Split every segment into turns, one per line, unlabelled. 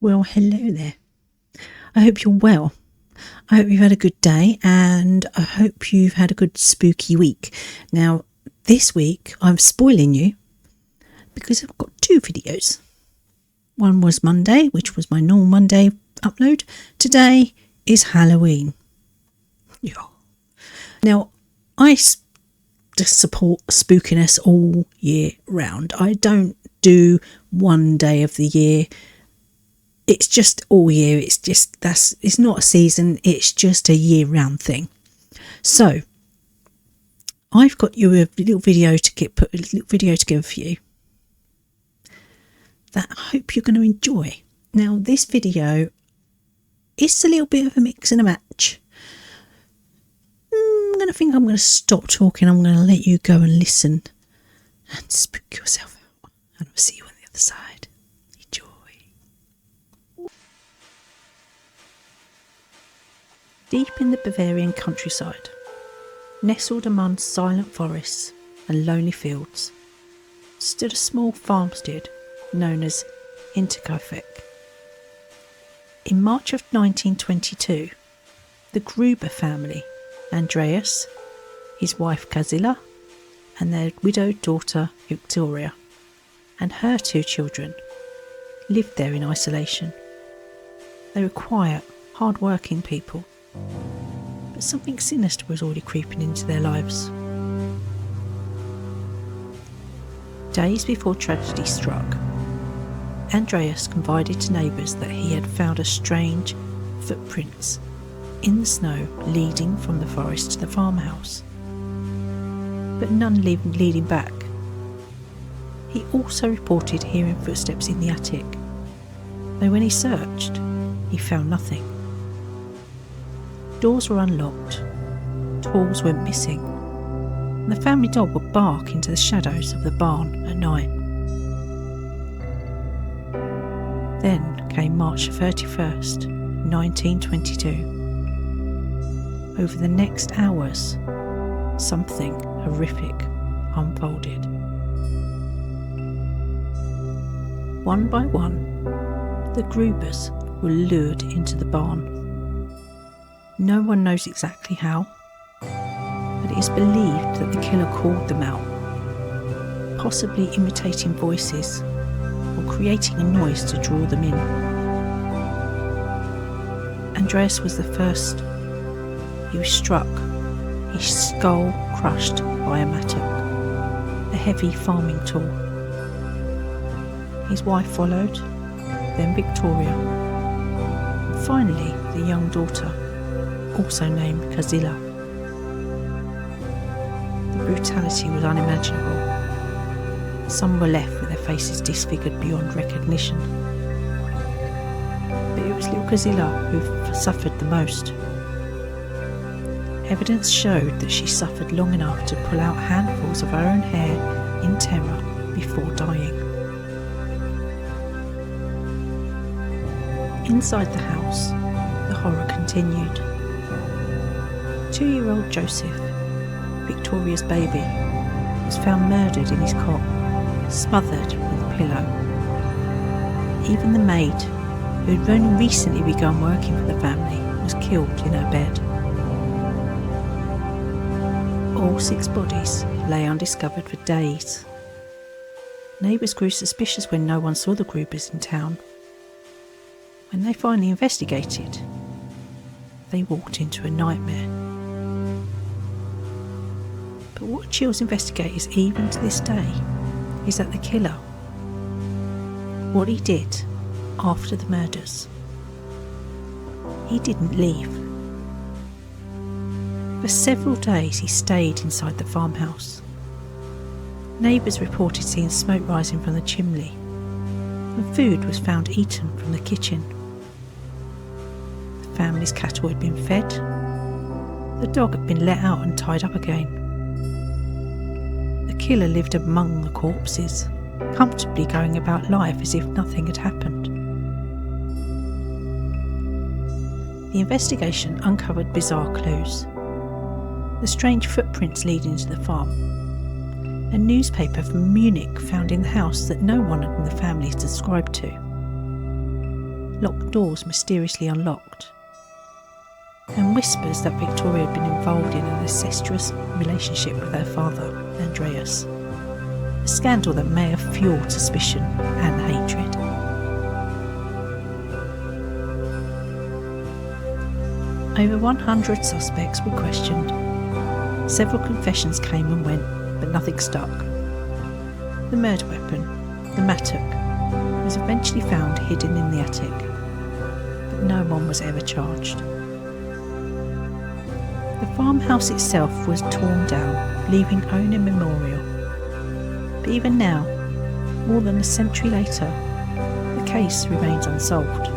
Well, hello there. I hope you're well. I hope you've had a good day and I hope you've had a good spooky week. Now, this week I'm spoiling you because I've got two videos. One was Monday, which was my normal Monday upload. Today is Halloween. Yeah. Now, I just support spookiness all year round. I don't do one day of the year. It's just all year. It's not a season. It's just a year-round thing. So I've got you a little video together for you that I hope you're going to enjoy. Now, this video is a little bit of a mix and a match. I'm going to stop talking. I'm going to let you go and listen and spook yourself out. And I'll see you on the other side. Enjoy. Deep in the Bavarian countryside, nestled among silent forests and lonely fields, stood a small farmstead known as Hinterkaifeck. In March of 1922, the Gruber family, Andreas, his wife Kazilla, and their widowed daughter Victoria, and her two children, lived there in isolation. They were quiet, hard-working people, but something sinister was already creeping into their lives. Days before tragedy struck, Andreas confided to neighbours that he had found a strange footprints in the snow leading from the forest to the farmhouse, but none leading back. He also reported hearing footsteps in the attic, though when he searched, he found nothing. Doors were unlocked, tools went missing, and the family dog would bark into the shadows of the barn at night. Then came March 31st, 1922. Over the next hours, something horrific unfolded. One by one, the Grubers were lured into the barn. No one knows exactly how, but it is believed that the killer called them out, possibly imitating voices or creating a noise to draw them in. Andreas was the first. He was struck, his skull crushed by a mattock, a heavy farming tool. His wife followed, then Victoria, and finally the young daughter, also named Kazilla. The brutality was unimaginable. Some were left with their faces disfigured beyond recognition. But it was little Kazilla who suffered the most. Evidence showed that she suffered long enough to pull out handfuls of her own hair in terror before dying. Inside the house, the horror continued. 2-year-old Joseph, Victoria's baby, was found murdered in his cot, smothered with a pillow. Even the maid, who had only recently begun working for the family, was killed in her bed. All 6 bodies lay undiscovered for days. Neighbours grew suspicious when no one saw the Grubers in town. When they finally investigated, they walked into a nightmare. But what chills investigators even to this day is that the killer, what he did after the murders, he didn't leave. For several days he stayed inside the farmhouse. Neighbours reported seeing smoke rising from the chimney, and food was found eaten from the kitchen. The family's cattle had been fed. The dog had been let out and tied up again. The killer lived among the corpses, comfortably going about life as if nothing had happened. The investigation uncovered bizarre clues. The strange footprints leading to the farm. A newspaper from Munich found in the house that no one in the family is described to. locked doors mysteriously unlocked, and whispers that Victoria had been involved in an incestuous relationship with her father, Andreas. A scandal that may have fueled suspicion and hatred. Over 100 suspects were questioned. Several confessions came and went, but nothing stuck. The murder weapon, the mattock, was eventually found hidden in the attic, but no one was ever charged. The farmhouse itself was torn down, leaving only a memorial. But even now, more than a century later, the case remains unsolved,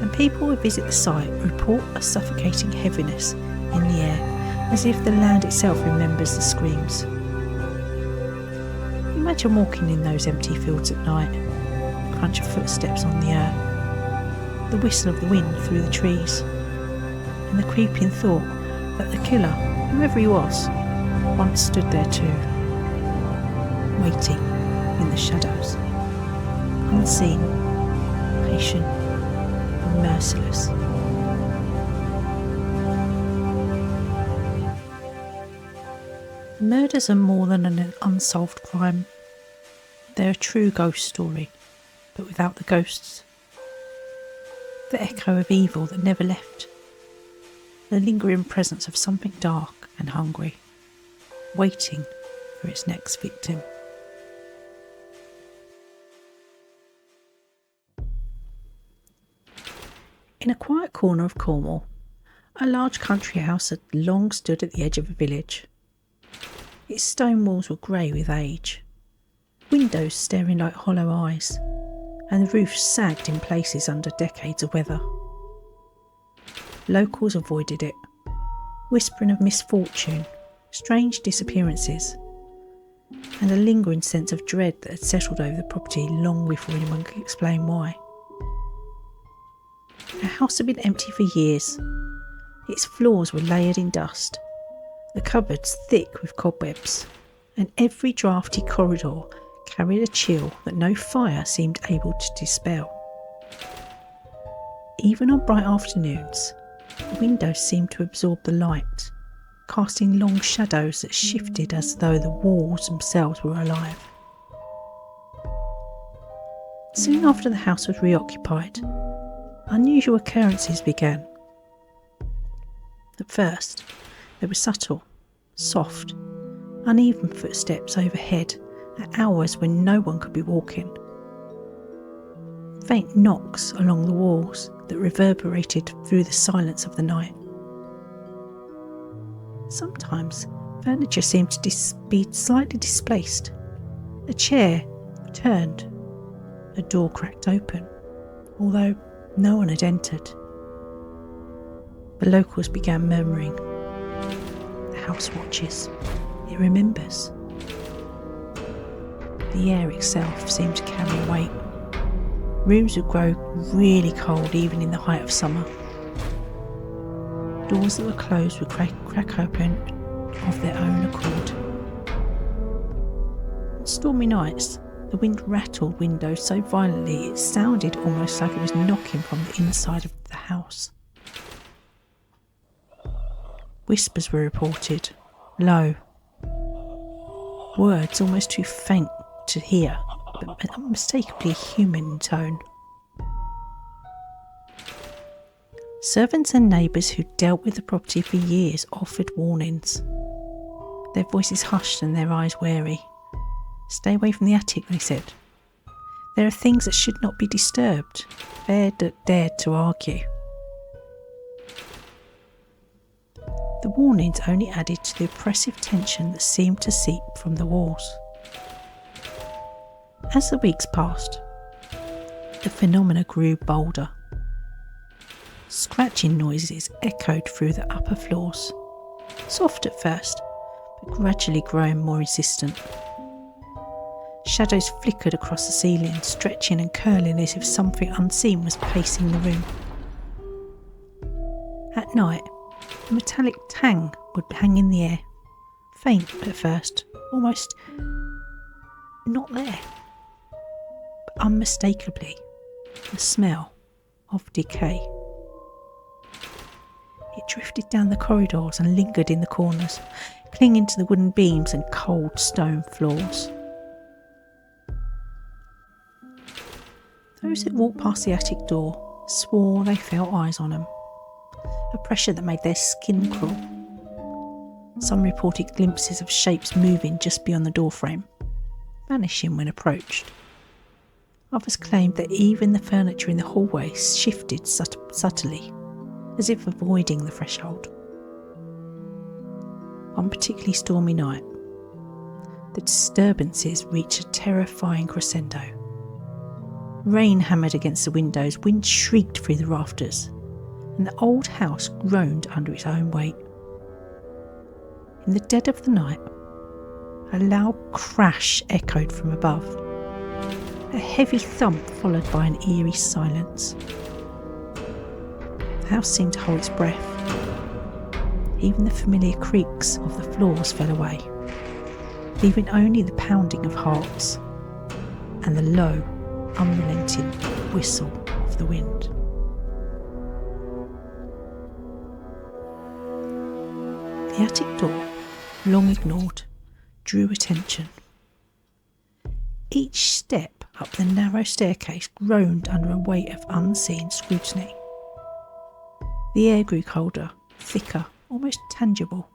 and people who visit the site report a suffocating heaviness in the air, as if the land itself remembers the screams. Imagine walking in those empty fields at night, the crunch of footsteps on the earth, the whistle of the wind through the trees, and the creeping thought that the killer, whoever he was, once stood there too, waiting in the shadows, unseen, patient, and merciless. Murders are more than an unsolved crime. They're a true ghost story, but without the ghosts. The echo of evil that never left. The lingering presence of something dark and hungry, waiting for its next victim. In a quiet corner of Cornwall, a large country house had long stood at the edge of a village. Its stone walls were grey with age, windows staring like hollow eyes, and the roof sagged in places under decades of weather. Locals avoided it, whispering of misfortune, strange disappearances, and a lingering sense of dread that had settled over the property long before anyone could explain why. The house had been empty for years. Its floors were layered in dust, the cupboards thick with cobwebs, and every draughty corridor carried a chill that no fire seemed able to dispel. Even on bright afternoons, the windows seemed to absorb the light, casting long shadows that shifted as though the walls themselves were alive. Soon after the house was reoccupied, unusual occurrences began. At first, there were subtle, soft, uneven footsteps overhead at hours when no one could be walking. Faint knocks along the walls that reverberated through the silence of the night. Sometimes furniture seemed to be slightly displaced. A chair turned, a door cracked open, although no one had entered. The locals began murmuring. The house watches. It remembers. The air itself seemed to carry weight. Rooms would grow really cold even in the height of summer. Doors that were closed would crack open of their own accord. On stormy nights, the wind rattled windows so violently it sounded almost like it was knocking from the inside of the house. Whispers were reported, low. Words almost too faint to hear, but unmistakably human in tone. Servants and neighbours who dealt with the property for years offered warnings. Their voices hushed and their eyes wary. Stay away from the attic, they said. There are things that should not be disturbed. They dared to argue. The warnings only added to the oppressive tension that seemed to seep from the walls. As the weeks passed, the phenomena grew bolder. Scratching noises echoed through the upper floors, soft at first, but gradually growing more insistent. Shadows flickered across the ceiling, stretching and curling as if something unseen was pacing the room. At night, a metallic tang would hang in the air, faint at first, almost not there, but unmistakably, the smell of decay. It drifted down the corridors and lingered in the corners, clinging to the wooden beams and cold stone floors. Those who walked past the attic door swore they felt eyes on them, a pressure that made their skin crawl. Some reported glimpses of shapes moving just beyond the doorframe, vanishing when approached. Others claimed that even the furniture in the hallway shifted subtly, as if avoiding the threshold. One particularly stormy night, the disturbances reached a terrifying crescendo. Rain hammered against the windows, wind shrieked through the rafters, and the old house groaned under its own weight. In the dead of the night, a loud crash echoed from above, a heavy thump followed by an eerie silence. The house seemed to hold its breath. Even the familiar creaks of the floors fell away, leaving only the pounding of hearts and the low, unrelenting whistle of the wind. The attic door, long ignored, drew attention. Each step up the narrow staircase groaned under a weight of unseen scrutiny. The air grew colder, thicker, almost tangible,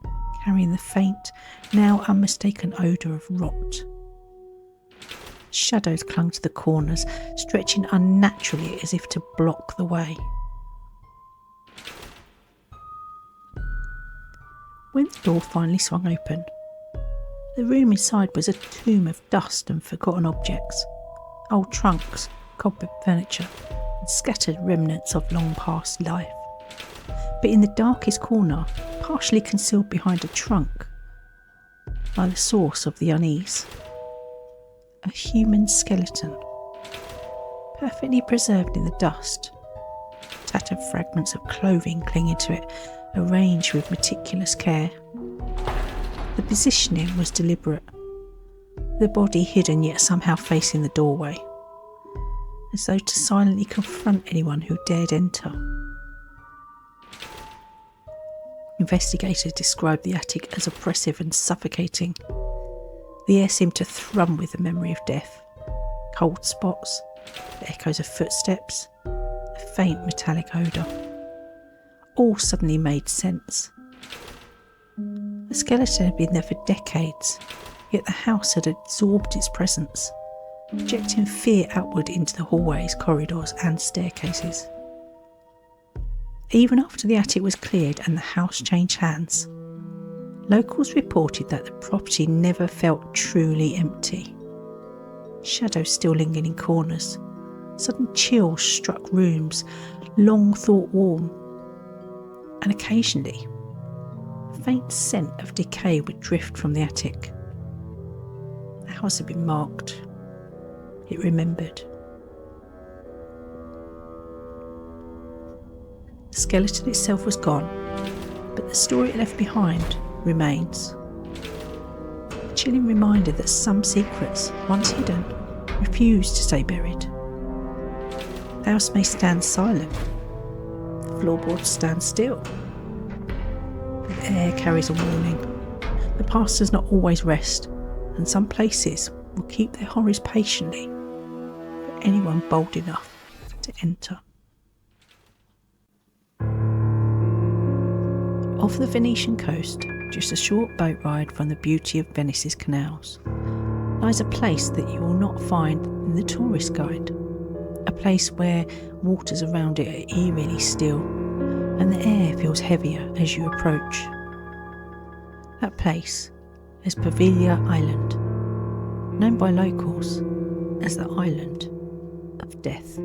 carrying the faint, now unmistakable odour of rot. Shadows clung to the corners, stretching unnaturally as if to block the way. When the door finally swung open, the room inside was a tomb of dust and forgotten objects, old trunks, cobweb furniture, and scattered remnants of long past life. But in the darkest corner, partially concealed behind a trunk, lay the source of the unease. A human skeleton, perfectly preserved in the dust, tattered fragments of clothing clinging to it, arranged with meticulous care. The positioning was deliberate, the body hidden yet somehow facing the doorway, as though to silently confront anyone who dared enter. Investigators described the attic as oppressive and suffocating. The air seemed to thrum with the memory of death. Cold spots, the echoes of footsteps, a faint metallic odour. All suddenly made sense. The skeleton had been there for decades, yet the house had absorbed its presence, projecting fear outward into the hallways, corridors and staircases. Even after the attic was cleared and the house changed hands, locals reported that the property never felt truly empty. Shadows still lingered in corners. Sudden chills struck rooms, long thought warm. And occasionally, a faint scent of decay would drift from the attic. The house had been marked. It remembered. The skeleton itself was gone, but the story it left behind remains. A chilling reminder that some secrets, once hidden, refuse to stay buried. The house may stand silent, the floorboards stand still, but the air carries a warning. The past does not always rest, and some places will keep their horrors patiently for anyone bold enough to enter. Off the Venetian coast, just a short boat ride from the beauty of Venice's canals, lies a place that you will not find in the tourist guide. A place where waters around it are eerily still and the air feels heavier as you approach. That place is Poveglia Island, known by locals as the Island of Death.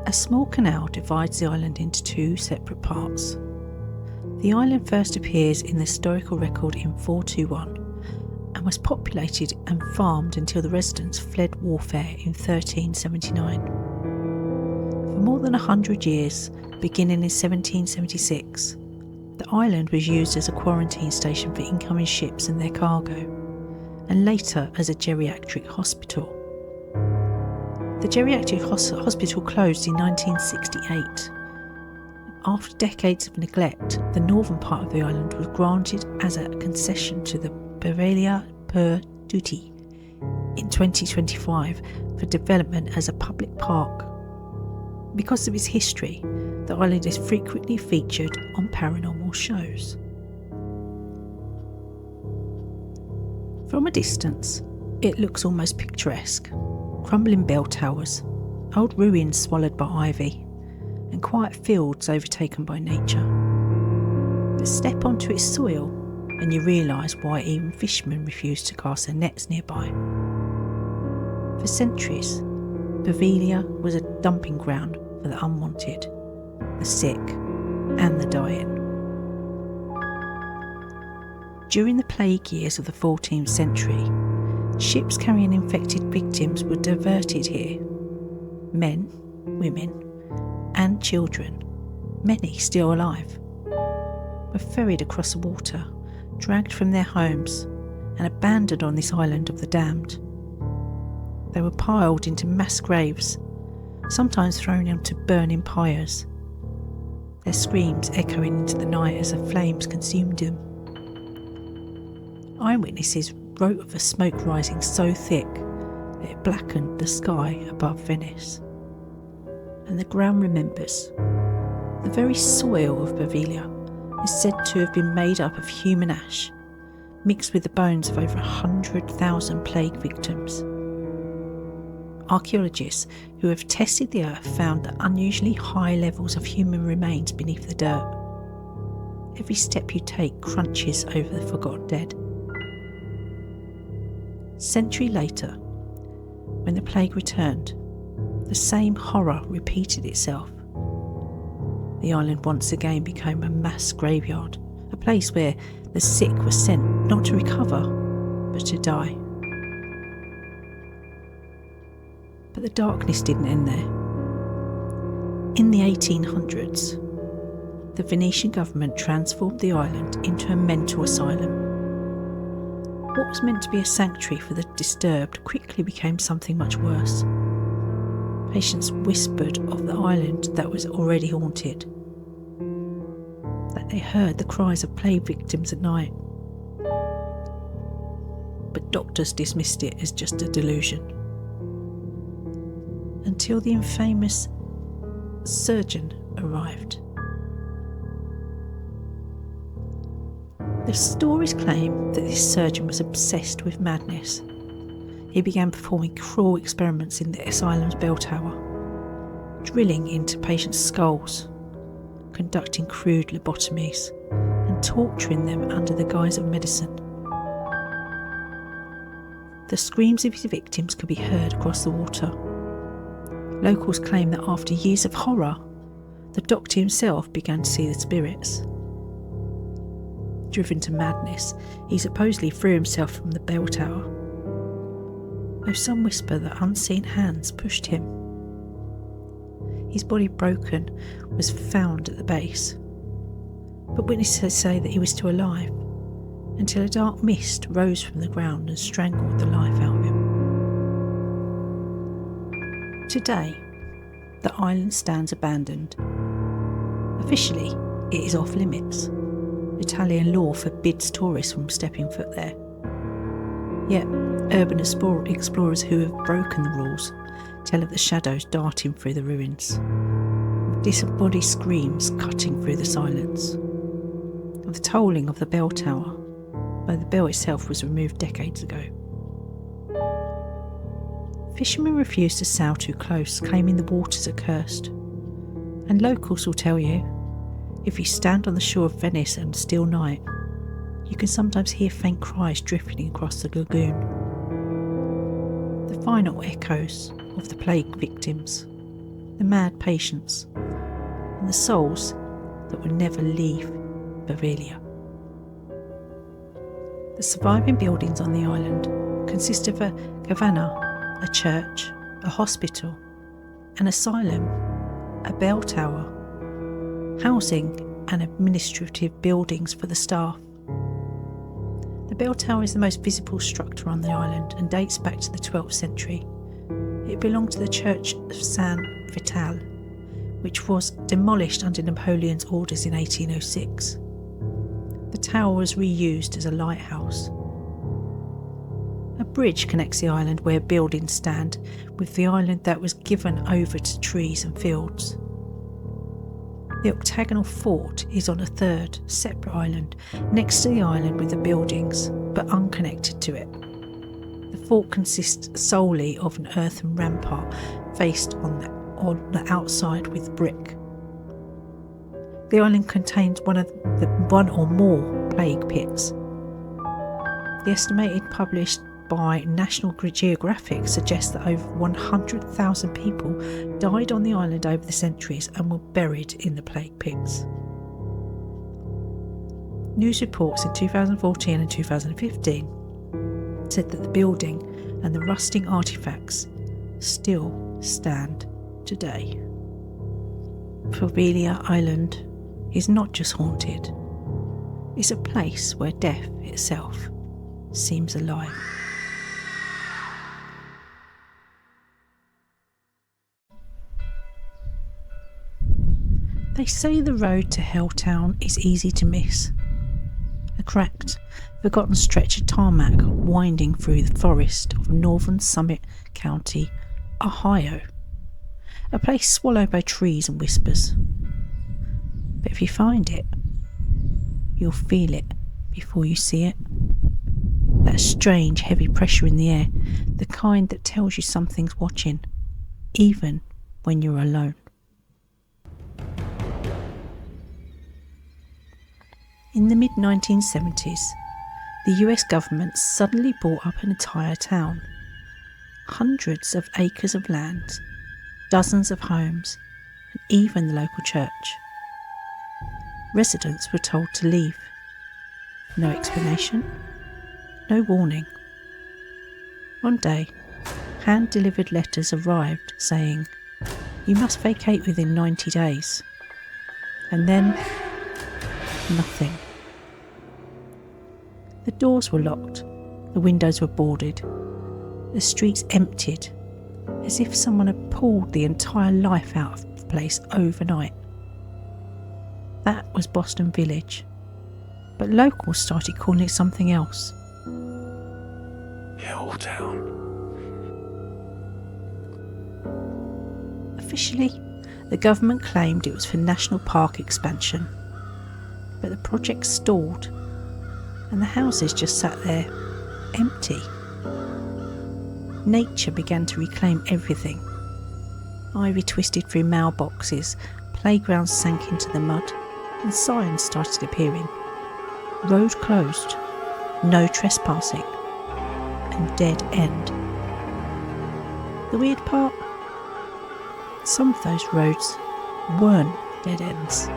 A small canal divides the island into two separate parts. The island first appears in the historical record in 421 and was populated and farmed until the residents fled warfare in 1379. For more than 100 years, beginning in 1776, the island was used as a quarantine station for incoming ships and their cargo, and later as a geriatric hospital. The geriatric hospital closed in 1968. After decades of neglect, the northern part of the island was granted as a concession to the Bareilles per Duty in 2025 for development as a public park. Because of its history, the island is frequently featured on paranormal shows. From a distance, it looks almost picturesque. Crumbling bell towers, old ruins swallowed by ivy, and quiet fields overtaken by nature. But step onto its soil and you realise why even fishermen refuse to cast their nets nearby. For centuries, Bareilles was a dumping ground for the unwanted, the sick, and the dying. During the plague years of the 14th century, ships carrying infected victims were diverted here. Men, women, and children, many still alive, were ferried across the water, dragged from their homes, and abandoned on this island of the damned. They were piled into mass graves, sometimes thrown into burning pyres, their screams echoing into the night as the flames consumed them. Eyewitnesses wrote of the smoke rising so thick that it blackened the sky above Venice. And the ground remembers. The very soil of Bareilles is said to have been made up of human ash, mixed with the bones of over 100,000 plague victims. Archaeologists who have tested the earth found that unusually high levels of human remains beneath the dirt. Every step you take crunches over the forgotten dead. A century later, when the plague returned, the same horror repeated itself. The island once again became a mass graveyard, a place where the sick were sent not to recover, but to die. But the darkness didn't end there. In the 1800s, the Venetian government transformed the island into a mental asylum. What was meant to be a sanctuary for the disturbed quickly became something much worse. Patients whispered of the island that was already haunted, that they heard the cries of plague victims at night. But doctors dismissed it as just a delusion. Until the infamous surgeon arrived. The stories claim that this surgeon was obsessed with madness. He began performing cruel experiments in the asylum's bell tower, drilling into patients' skulls, conducting crude lobotomies, and torturing them under the guise of medicine. The screams of his victims could be heard across the water. Locals claim that after years of horror, the doctor himself began to see the spirits. Driven to madness, he supposedly threw himself from the bell tower, though some whisper that unseen hands pushed him. His body broken was found at the base, but witnesses say that he was still alive until a dark mist rose from the ground and strangled the life out of him. Today, the island stands abandoned. Officially, it is off limits. Italian law forbids tourists from stepping foot there. Yet, urban explorers who have broken the rules tell of the shadows darting through the ruins, of disembodied screams cutting through the silence, of the tolling of the bell tower, though the bell itself was removed decades ago. Fishermen refuse to sail too close, claiming the waters are cursed. And locals will tell you, if you stand on the shore of Venice on a still night, you can sometimes hear faint cries drifting across the lagoon. The final echoes of the plague victims, the mad patients, and the souls that will never leave Bareilles. The surviving buildings on the island consist of a caverna, a church, a hospital, an asylum, a bell tower, housing and administrative buildings for the staff. The bell tower is the most visible structure on the island and dates back to the 12th century. It belonged to the Church of San Vital, which was demolished under Napoleon's orders in 1806. The tower was reused as a lighthouse. A bridge connects the island where buildings stand with the island that was given over to trees and fields. The octagonal fort is on a third, separate island, next to the island with the buildings, but unconnected to it. The fort consists solely of an earthen rampart faced on the outside with brick. The island contains one or more plague pits. The estimated published by National Geographic suggests that over 100,000 people died on the island over the centuries and were buried in the plague pits. News reports in 2014 and 2015 said that the building and the rusting artefacts still stand today. Fauvelia Island is not just haunted, it's a place where death itself seems alive. They say the road to Helltown is easy to miss. A cracked, forgotten stretch of tarmac winding through the forest of northern Summit County, Ohio. A place swallowed by trees and whispers. But if you find it, you'll feel it before you see it. That strange heavy pressure in the air, the kind that tells you something's watching, even when you're alone. In the mid-1970s, the US government suddenly bought up an entire town. Hundreds of acres of land, dozens of homes, and even the local church. Residents were told to leave. No explanation, no warning. One day, hand-delivered letters arrived saying, "You must vacate within 90 days. And then, nothing. The doors were locked, the windows were boarded, the streets emptied, as if someone had pulled the entire life out of the place overnight. That was Boston Village, but locals started calling it something else.
Helltown.
Officially, the government claimed it was for national park expansion, but the project stalled and the houses just sat there, empty. Nature began to reclaim everything. Ivy twisted through mailboxes, playgrounds sank into the mud, and signs started appearing. Road closed, no trespassing, and dead end. The weird part? Some of those roads weren't dead ends.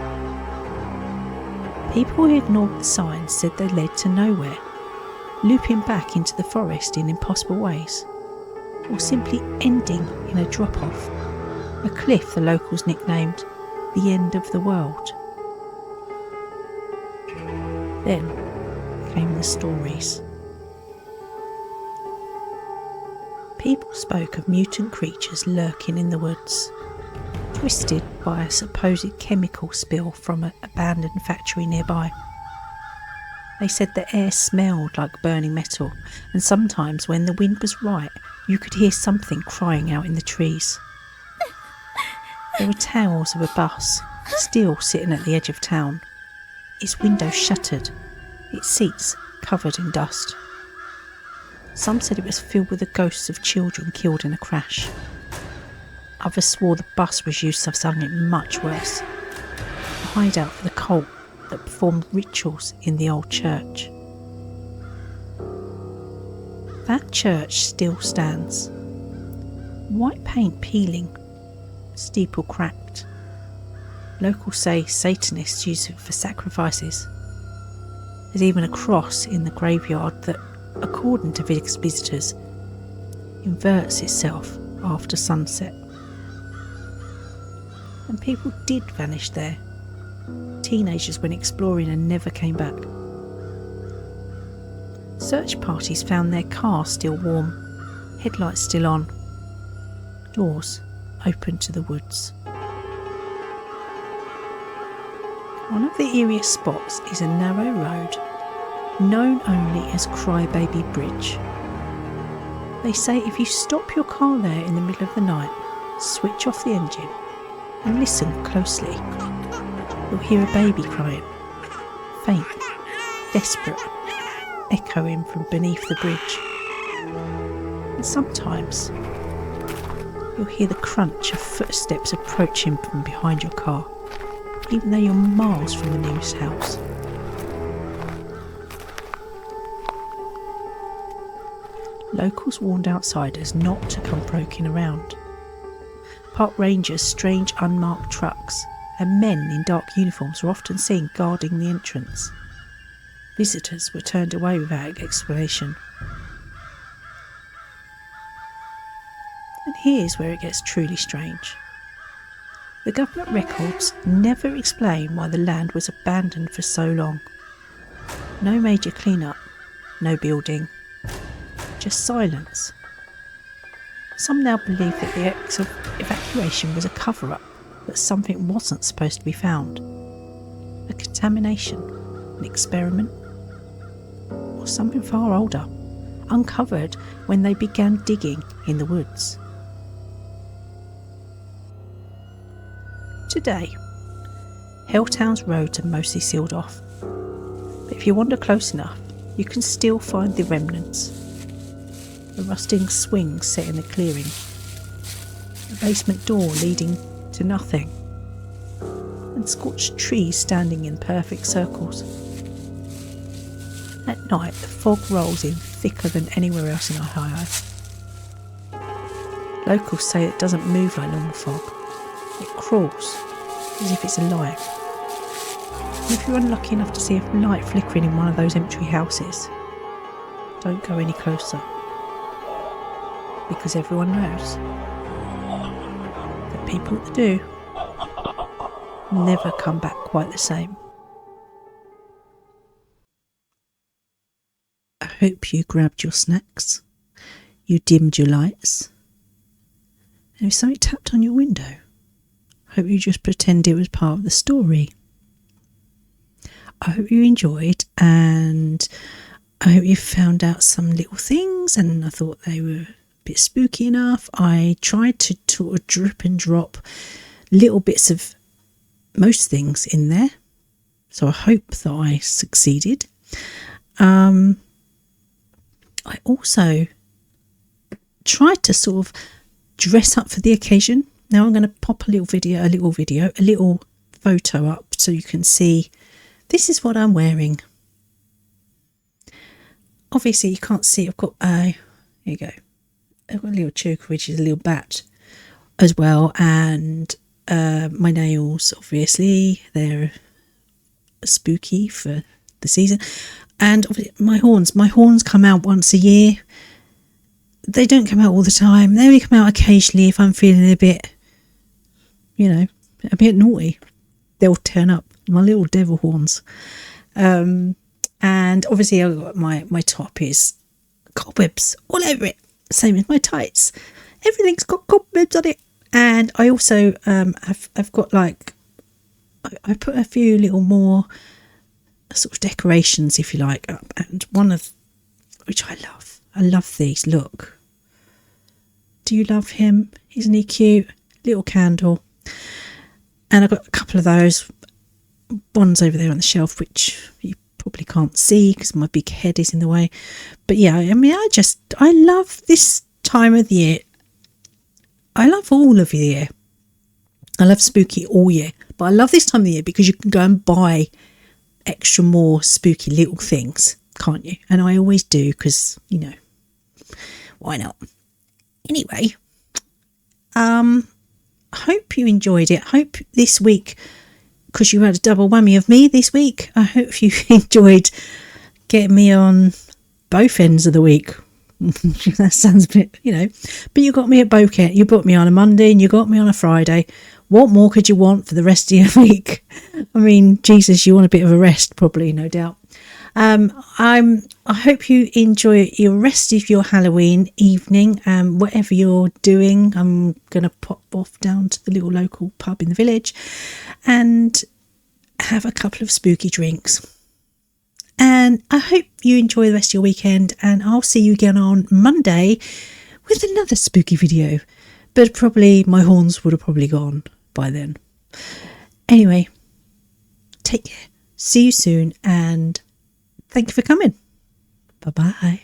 People who ignored the signs said they led to nowhere, looping back into the forest in impossible ways, or simply ending in a drop-off, a cliff the locals nicknamed the end of the world. Then came the stories. People spoke of mutant creatures lurking in the woods, twisted by a supposed chemical spill from an abandoned factory nearby. They said the air smelled like burning metal, and sometimes when the wind was right, you could hear something crying out in the trees. There were tales of a bus still sitting at the edge of town, its windows shuttered, its seats covered in dust. Some said it was filled with the ghosts of children killed in a crash. Others swore the bus was used for something much worse, a hideout for the cult that performed rituals in the old church. That church still stands. White paint peeling, steeple cracked. Locals say Satanists use it for sacrifices. There's even a cross in the graveyard that, according to visitors, inverts itself after sunset. And people did vanish there. Teenagers went exploring and never came back. Search parties found their car still warm, headlights still on. Doors open to the woods. One of the eeriest spots is a narrow road known only as Crybaby Bridge. They say if you stop your car there in the middle of the night, switch off the engine and listen closely, you'll hear a baby crying, faint, desperate, echoing from beneath the bridge. And sometimes you'll hear the crunch of footsteps approaching from behind your car, even though you're miles from the nearest house. Locals warned outsiders not to come poking around. Park rangers, strange unmarked trucks, and men in dark uniforms were often seen guarding the entrance. Visitors were turned away without explanation. And here's where it gets truly strange. The government records never explain why the land was abandoned for so long. No major clean-up, no building, just silence. Some now believe that the evacuation was a cover-up, that something wasn't supposed to be found. A contamination, an experiment, or something far older, uncovered when they began digging in the woods. Today, Helltown's roads are mostly sealed off, but if you wander close enough, you can still find the remnants. A rusting swing set in a clearing, a basement door leading to nothing, and scorched trees standing in perfect circles. At night, the fog rolls in thicker than anywhere else in Ohio. Locals say it doesn't move like normal fog. It crawls, as if it's alive. And if you're unlucky enough to see a light flickering in one of those empty houses, don't go any closer. Because everyone knows that people that do never come back quite the same. I hope you grabbed your snacks, you dimmed your lights, and if something tapped on your window, I hope you just pretend it was part of the story. I hope you enjoyed, and I hope you found out some little things, and I thought they were bit spooky enough. I tried to sort of drip and drop little bits of most things in there, so I hope that I succeeded. I also tried to sort of dress up for the occasion. Now I'm going to pop a little photo up so you can see this is what I'm wearing. Obviously you can't see, I've got here you go. I've got a little choker, which is a little bat as well, and my nails, obviously, they're spooky for the season. And my horns come out once a year. They don't come out all the time. They only come out occasionally if I'm feeling a bit, a bit naughty. They'll turn up, my little devil horns. And obviously I've got my top is cobwebs all over it. Same as my tights. Everything's got cobwebs on it. And I also I've got I put a few little more sort of decorations, if you like, up, and one of which I love these. Look, do you love him? Isn't he cute? Little candle. And I've got a couple of those. One's over there on the shelf, which you probably can't see because my big head is in the way. But yeah, I love this time of the year. I love all of the year. I love spooky all year, but I love this time of the year because you can go and buy extra more spooky little things, can't you? And I always do because, why not? Anyway, hope you enjoyed it. Hope this week, because you had a double whammy of me this week, I hope you enjoyed getting me on both ends of the week. That sounds a bit, but you got me at both ends. You put me on a Monday and you got me on a Friday. What more could you want for the rest of your week? I mean, Jesus, you want a bit of a rest, probably, no doubt. I hope you enjoy your rest of your Halloween evening, whatever you're doing. I'm going to pop off down to the little local pub in the village and have a couple of spooky drinks. And I hope you enjoy the rest of your weekend, and I'll see you again on Monday with another spooky video. But probably my horns would have probably gone by then. Anyway, take care. See you soon, and thank you for coming. Bye-bye.